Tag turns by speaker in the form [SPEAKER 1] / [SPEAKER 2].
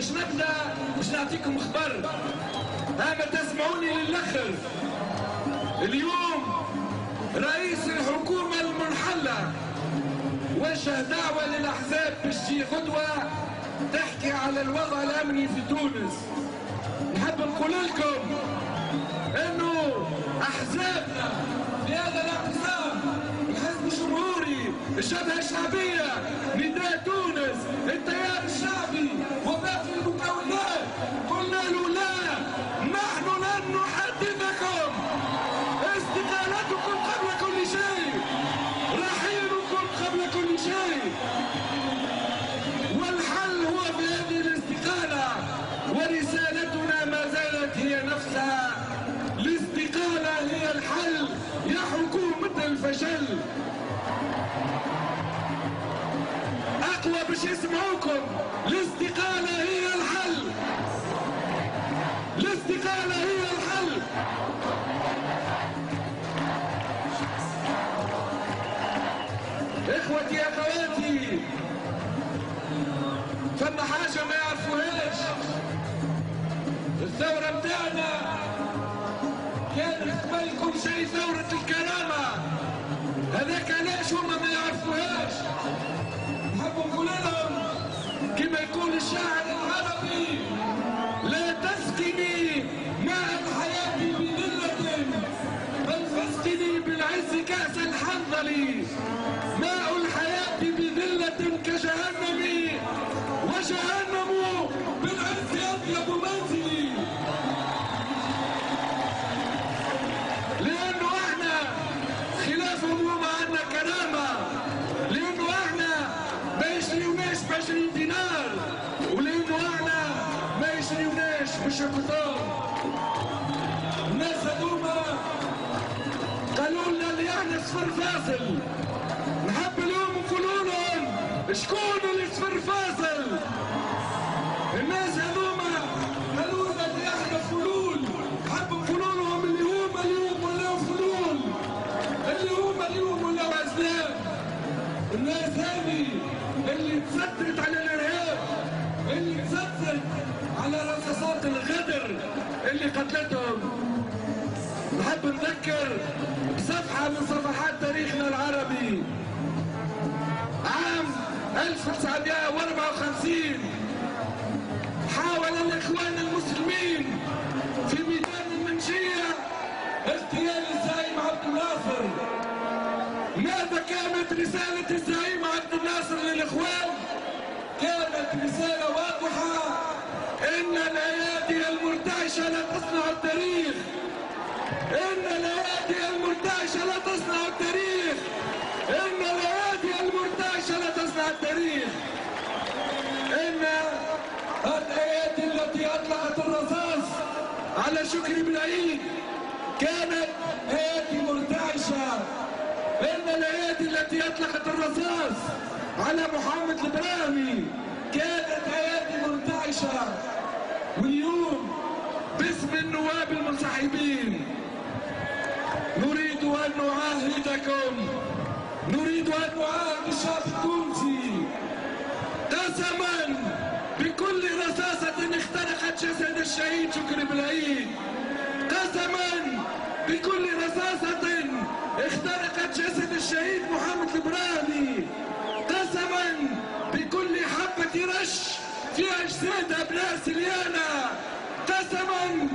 [SPEAKER 1] باش نبدا باش نعطيكم خبر. اما تسمعوني للاخر. اليوم رئيس الحكومة المنحلة وجه دعوة للأحزاب باش تجي غدوة تحكي على الوضع الأمني في تونس. نحب نقول لكم إنه أحزابنا في هذا الاعتصام، الحزب الجمهوري، الجبهة الشعبية، نداء تونس، التيار الشعبي وباقي المكونات، قلنا له لا، نحن لن نحدثكم. استقالتكم قبل كل شيء، رحيلكم قبل كل شيء، والحل هو في هذه الاستقالة، ورسالتنا ما زالت هي نفسها. الاستقالة هي الحل يا حكومة الفشل. أقوى باش يسمعوكم، الاستقالة هي الحل، الاستقالة هي الحل. اخوتي اخواتي، فما حاجة ما يعرفوهاش. الثورة بتاعنا كانت قبل كل شيء ثورة الكرامة. هذاك علاش هما ما يعرفوهاش. نحب نقول لهم كما يقول الشاعر العربي: لا تسقني ماء الحياة بذلة، بل فاسقني بالعز كأس الحنظل. ماء الحياة بذلة كجهنم، وجهنم بالعز أطيب منزلي. لأنه احنا خلافهم هما عندنا كرامة، لأنه احنا ما يشريوناش ب20 دينار، ولأنه احنا ما يشريوناش بالشقطان. الناس هذوما قالوا لنا اللي احنا صفر فاصل. نحب اليوم نقولوا لهم شكون اللي صفر فاصل. الناس هذوما قالوا لنا اللي احنا فلول. نحب نقولوا لهم اللي هما اليوم ولاو فلول، اللي هما اليوم ولاو عزلان. الناس هذه اللي تسترت على الارهاب، اللي تسترت على رصاصات الغدر اللي قتلتهم. نحب نذكر بصفحة من صفحات تاريخنا العربي. عام 1954 حاول الإخوان المسلمين في ميدان المنشية اغتيال الزعيم عبد الناصر. ماذا كانت رسالة الزعيم عبد الناصر للإخوان؟ كانت رسالة واضحة: إن الأيادي المرتعشة لا تصنع التاريخ، إن الأيادي المرتعشة لا تصنع التاريخ، إن الأيادي المرتعشة لا تصنع التاريخ. إن الأيادي التي أطلقت الرصاص على شكري بالعيد كانت أيادي مرتعشة. إن الأيادي التي أطلقت الرصاص على محمد البراهمي كانت أيادي مرتعشة. واليوم باسم النواب المنسحبين نريد أن نعاهدكم، نريد أن نعاهد الشعب التونسي قسما بكل رصاصة اخترقت جسد الشهيد شكري بالعيد، قسما بكل رصاصة اخترقت جسد الشهيد محمد البراهمي، قسما بكل حبة رش في أجساد أبناء سليانة، قسما